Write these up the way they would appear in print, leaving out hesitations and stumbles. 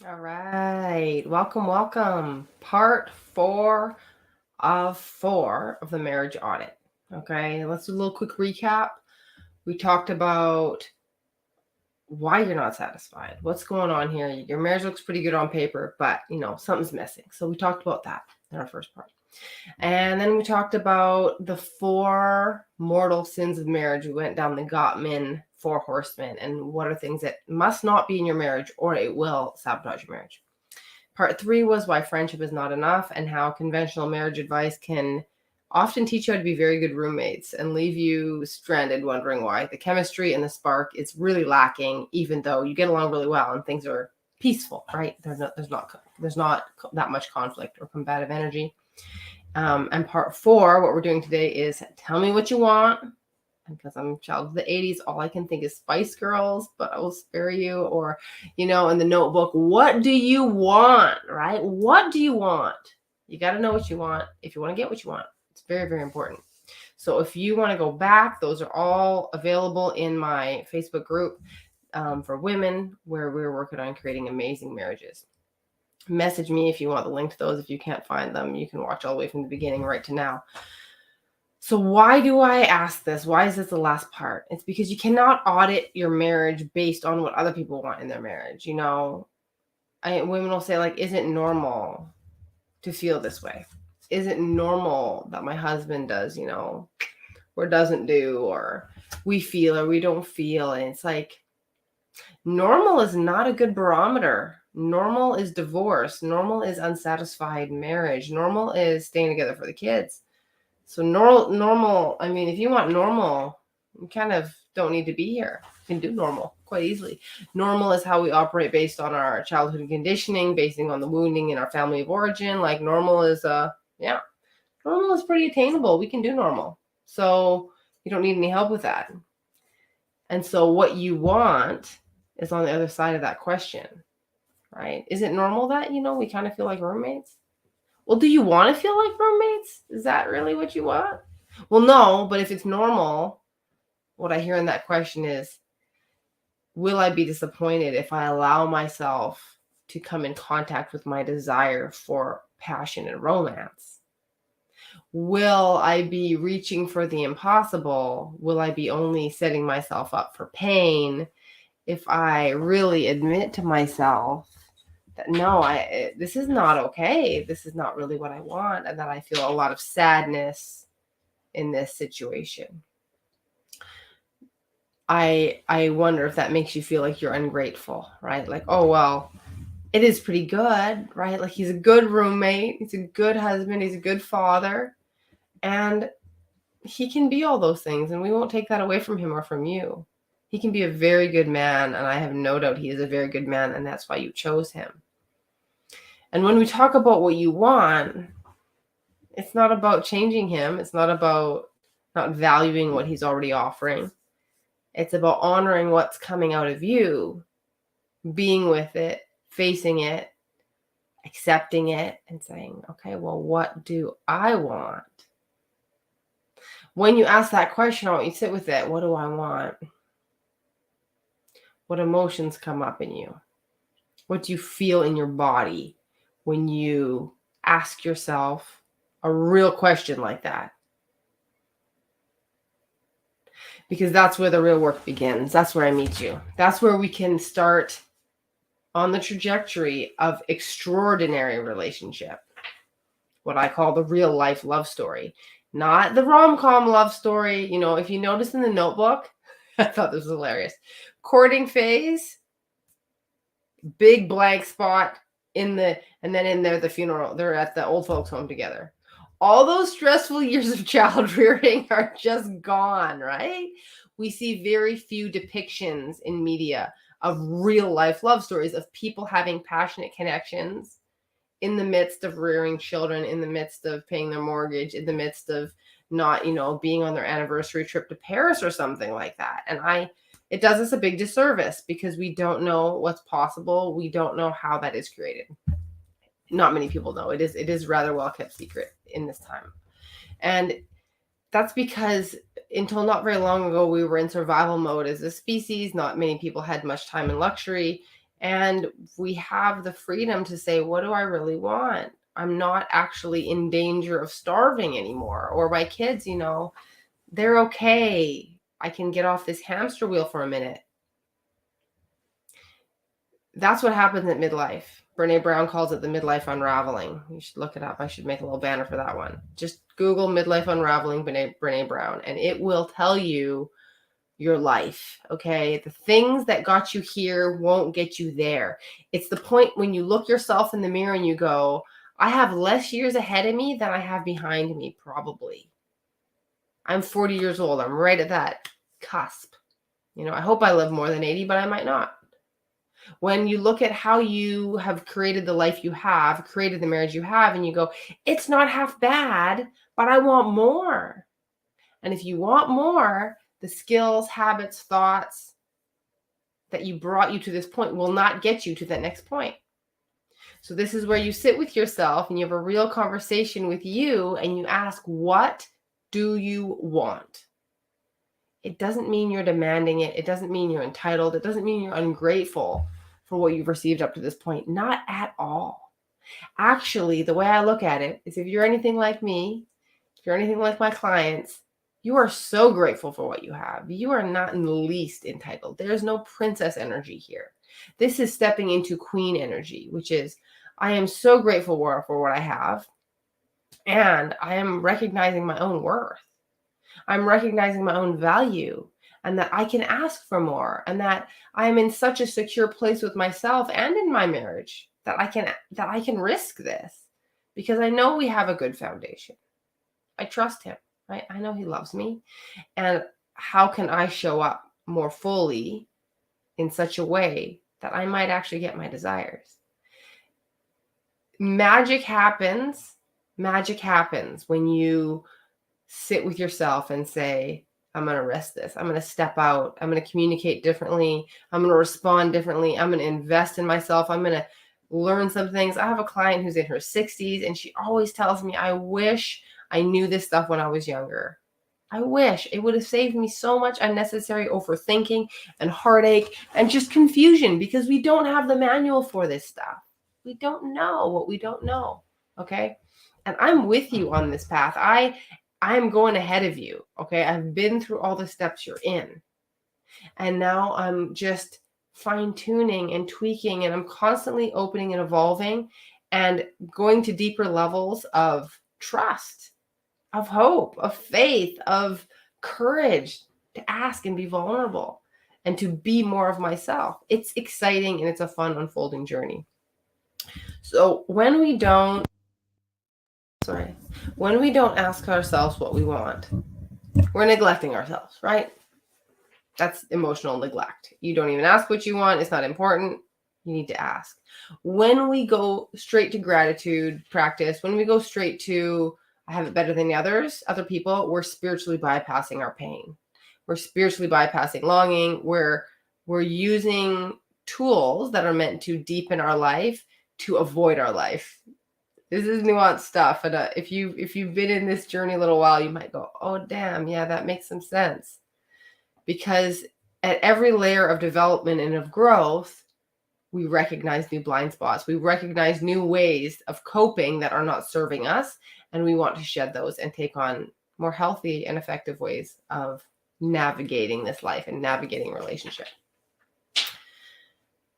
All right. Welcome, welcome. Part 4 of the marriage audit. Okay, let's do a little quick recap. We talked about why you're not satisfied. What's going on here? Your marriage looks pretty good on paper, but something's missing. So we talked about that in our first part. And then we talked about the 4 mortal sins of marriage. We went down the Gottman 4 horsemen and what are things that must not be in your marriage or it will sabotage your marriage. Part 3 was why friendship is not enough and how conventional marriage advice can often teach you how to be very good roommates and leave you stranded wondering why. The chemistry and the spark is really lacking, even though you get along really well and things are peaceful, right? There's not that much conflict or combative energy. And part 4, what we're doing today is tell me what you want. And because I'm a child of the 80s, all I can think is Spice Girls, but I will spare you. Or, in the Notebook, what do you want, right? What do you want? You got to know what you want if you want to get what you want. It's very, very important. So if you want to go back, those are all available in my Facebook group for women where we're working on creating amazing marriages. Message me if you want the link to those. If you can't find them, you can watch all the way from the beginning right to now. So why do I ask this? Why is this the last part? It's because you cannot audit your marriage based on what other people want in their marriage. Women will say, like, is it normal to feel this way? Is it normal that my husband does, or doesn't do, or we feel or we don't feel? And it's like, normal is not a good barometer. Normal is divorce. Normal is unsatisfied marriage. Normal is staying together for the kids. So normal, I mean, if you want normal, you kind of don't need to be here. You can do normal quite easily. Normal is how we operate based on our childhood conditioning, based on the wounding in our family of origin. Like normal is, normal is pretty attainable. We can do normal. So you don't need any help with that. And so what you want is on the other side of that question, right? Is it normal that, we kind of feel like roommates? Well, do you want to feel like roommates? Is that really what you want? Well, no, but if it's normal, what I hear in that question is, will I be disappointed if I allow myself to come in contact with my desire for passion and romance? Will I be reaching for the impossible? Will I be only setting myself up for pain if I really admit to myself that no, this is not okay. This is not really what I want, and that I feel a lot of sadness in this situation. I wonder if that makes you feel like you're ungrateful, right? Like, oh, well, it is pretty good, right? Like, he's a good roommate, he's a good husband, he's a good father, and he can be all those things, and we won't take that away from him or from you. He can be a very good man, and I have no doubt he is a very good man, and that's why you chose him. And when we talk about what you want, it's not about changing him. It's not about not valuing what he's already offering. It's about honoring what's coming out of you, being with it, facing it, accepting it, and saying, okay, well, what do I want? When you ask that question, I want you to sit with it. What do I want? What emotions come up in you? What do you feel in your body when you ask yourself a real question like that? Because that's where the real work begins. That's where I meet you. That's where we can start on the trajectory of extraordinary relationship. What I call the real life love story. Not the rom-com love story. If you notice in the Notebook, I thought this was hilarious. Courting phase, big blank spot and then in there, the funeral. They're at the old folks home together. All those stressful years of child rearing are just gone, right? We see very few depictions in media of real life love stories of people having passionate connections in the midst of rearing children, in the midst of paying their mortgage, in the midst of not, being on their anniversary trip to Paris or something like that. And it does us a big disservice because we don't know what's possible. We don't know how that is created. Not many people know. It is rather well kept secret in this time. And that's because until not very long ago, we were in survival mode as a species. Not many people had much time and luxury. And we have the freedom to say, what do I really want? I'm not actually in danger of starving anymore. Or my kids, they're okay. I can get off this hamster wheel for a minute. That's what happens at midlife. Brene Brown calls it the midlife unraveling. You should look it up. I should make a little banner for that one. Just Google midlife unraveling Brene Brown, and it will tell you your life. Okay. The things that got you here won't get you there. It's the point when you look yourself in the mirror and you go, I have less years ahead of me than I have behind me, probably. I'm 40 years old. I'm right at that cusp. I hope I live more than 80, but I might not. When you look at how you have created the life you have, created the marriage you have, and you go, it's not half bad, but I want more. And if you want more, the skills, habits, thoughts that you brought you to this point will not get you to that next point. So this is where you sit with yourself and you have a real conversation with you and you ask, what do you want? It doesn't mean you're demanding it. It doesn't mean you're entitled. It doesn't mean you're ungrateful for what you've received up to this point. Not at all. Actually, the way I look at it is if you're anything like me, if you're anything like my clients, you are so grateful for what you have. You are not in the least entitled. There's no princess energy here. This is stepping into queen energy, which is, I am so grateful for what I have, and I am recognizing my own worth. I'm recognizing my own value, and that I can ask for more, and that I am in such a secure place with myself and in my marriage that I can risk this because I know we have a good foundation. I trust him, right? I know he loves me. And how can I show up more fully in such a way that I might actually get my desires? Magic happens when you sit with yourself and say, I'm going to risk this. I'm going to step out. I'm going to communicate differently. I'm going to respond differently. I'm going to invest in myself. I'm going to learn some things. I have a client who's in her 60s, and she always tells me, I wish I knew this stuff when I was younger. I wish it would have saved me so much unnecessary overthinking and heartache and just confusion because we don't have the manual for this stuff. We don't know what we don't know. Okay. And I'm with you on this path. I'm going ahead of you. Okay. I've been through all the steps you're in. And now I'm just fine tuning and tweaking, and I'm constantly opening and evolving and going to deeper levels of trust, of hope, of faith, of courage to ask and be vulnerable and to be more of myself. It's exciting and it's a fun unfolding journey. So when we don't ask ourselves what we want, we're neglecting ourselves, right? That's emotional neglect. You don't even ask what you want. It's not important. You need to ask. When we go straight to gratitude practice, when we go straight to I have it better than the other people, we're spiritually bypassing our pain. We're spiritually bypassing longing. We're using tools that are meant to deepen our life to avoid our life. This is nuanced stuff. And if you've been in this journey a little while, you might go, oh, damn, yeah, that makes some sense. Because at every layer of development and of growth, we recognize new blind spots. We recognize new ways of coping that are not serving us. And we want to shed those and take on more healthy and effective ways of navigating this life and navigating relationship.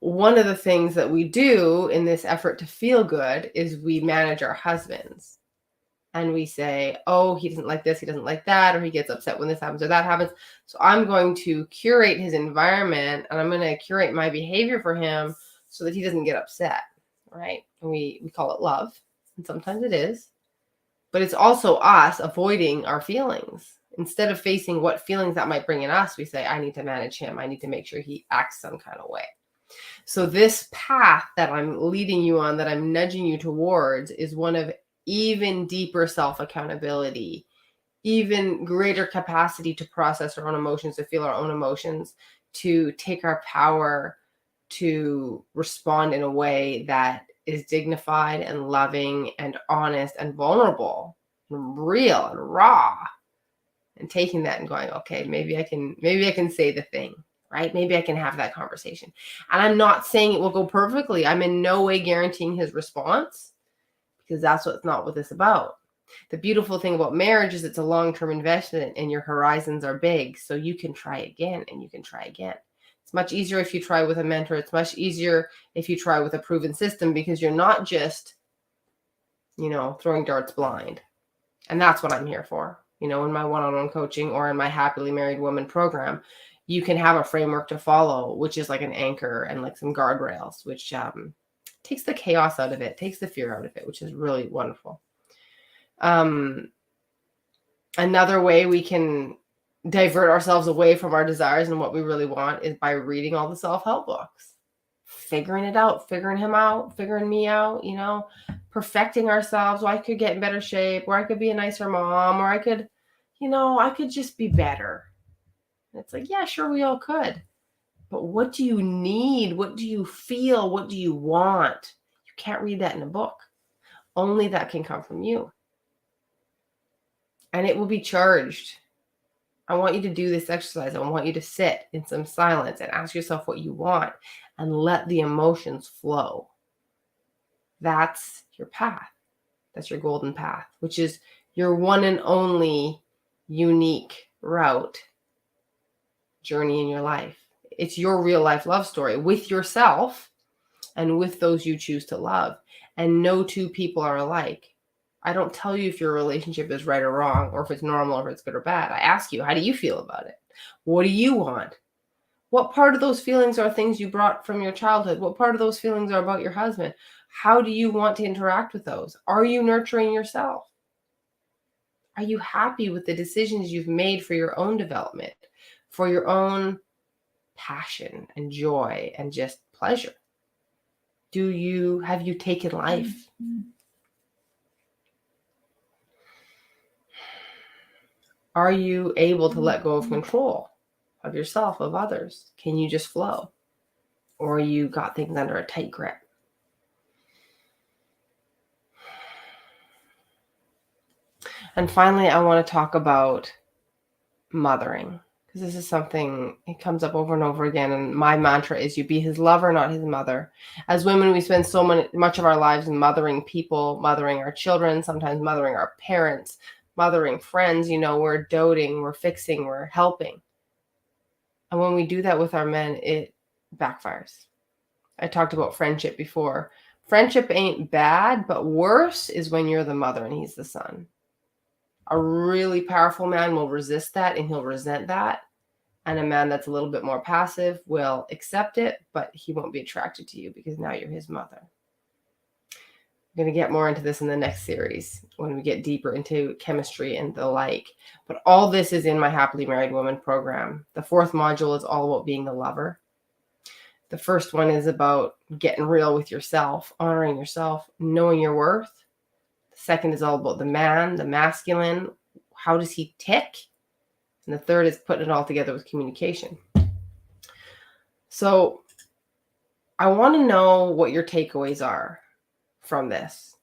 One of the things that we do in this effort to feel good is we manage our husbands. And we say, oh, he doesn't like this, he doesn't like that, or he gets upset when this happens or that happens. So I'm going to curate his environment, and I'm going to curate my behavior for him so that he doesn't get upset, right? And we call it love, and sometimes it is. But it's also us avoiding our feelings. Instead of facing what feelings that might bring in us, we say, I need to manage him. I need to make sure he acts some kind of way. So this path that I'm leading you on, that I'm nudging you towards, is one of even deeper self-accountability, even greater capacity to process our own emotions, to feel our own emotions, to take our power, to respond in a way that is dignified and loving and honest and vulnerable and real and raw, and taking that and going, okay, maybe I can say the thing, right? Maybe I can have that conversation. And I'm not saying it will go perfectly. I'm in no way guaranteeing his response, because that's not what this is about. The beautiful thing about marriage is it's a long-term investment and your horizons are big. So you can try again and you can try again. It's much easier if you try with a mentor. It's much easier if you try with a proven system, because you're not just, throwing darts blind. And that's what I'm here for. In my one-on-one coaching or in my Happily Married Woman program, you can have a framework to follow, which is like an anchor and like some guardrails, which takes the chaos out of it, takes the fear out of it, which is really wonderful. Another way we can divert ourselves away from our desires and what we really want is by reading all the self-help books, figuring it out, figuring him out, figuring me out, perfecting ourselves. I could get in better shape, or I could be a nicer mom, or I could just be better. And it's like, yeah, sure, we all could. But what do you need? What do you feel? What do you want? You can't read that in a book. Only that can come from you. And it will be charged. I want you to do this exercise. I want you to sit in some silence and ask yourself what you want and let the emotions flow. That's your path. That's your golden path, which is your one and only unique journey in your life. It's your real life love story with yourself and with those you choose to love. And no two people are alike. I don't tell you if your relationship is right or wrong, or if it's normal, or if it's good or bad. I ask you, how do you feel about it? What do you want? What part of those feelings are things you brought from your childhood? What part of those feelings are about your husband? How do you want to interact with those? Are you nurturing yourself? Are you happy with the decisions you've made for your own development, for your own passion and joy and just pleasure? Have you taken life? Are you able to let go of control of yourself, of others? Can you just flow? Or you got things under a tight grip? And finally, I want to talk about mothering, because this is something, it comes up over and over again. And my mantra is, you be his lover, not his mother. As women, we spend so much of our lives mothering people, mothering our children, sometimes mothering our parents, mothering friends. We're doting, we're fixing, we're helping. And when we do that with our men, it backfires. I talked about friendship before. Friendship ain't bad, but worse is when you're the mother and he's the son. A really powerful man will resist that and he'll resent that. And a man that's a little bit more passive will accept it, but he won't be attracted to you because now you're his mother. I'm going to get more into this in the next series when we get deeper into chemistry and the like. But all this is in my Happily Married Woman program. The 4th module is all about being the lover. The first one is about getting real with yourself, honoring yourself, knowing your worth. The second is all about the man, the masculine. How does he tick? And the third is putting it all together with communication. So I want to know what your takeaways are from this.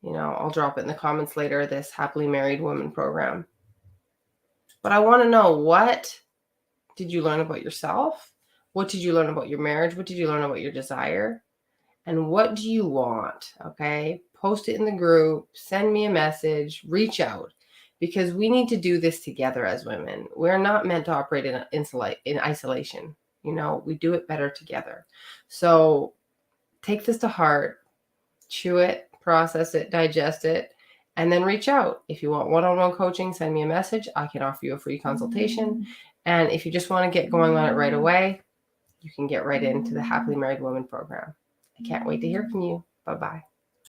I'll drop it in the comments later, this Happily Married Woman program. But I want to know, what did you learn about yourself? What did you learn about your marriage? What did you learn about your desire? And what do you want? Okay. Post it in the group, send me a message, reach out, because we need to do this together as women. We're not meant to operate in isolation. We do it better together. So take this to heart, chew it, process it, digest it, and then reach out. If you want one-on-one coaching, send me a message. I can offer you a free consultation. And if you just want to get going on it right away, you can get right into the Happily Married Woman program. I can't wait to hear from you. Bye-bye.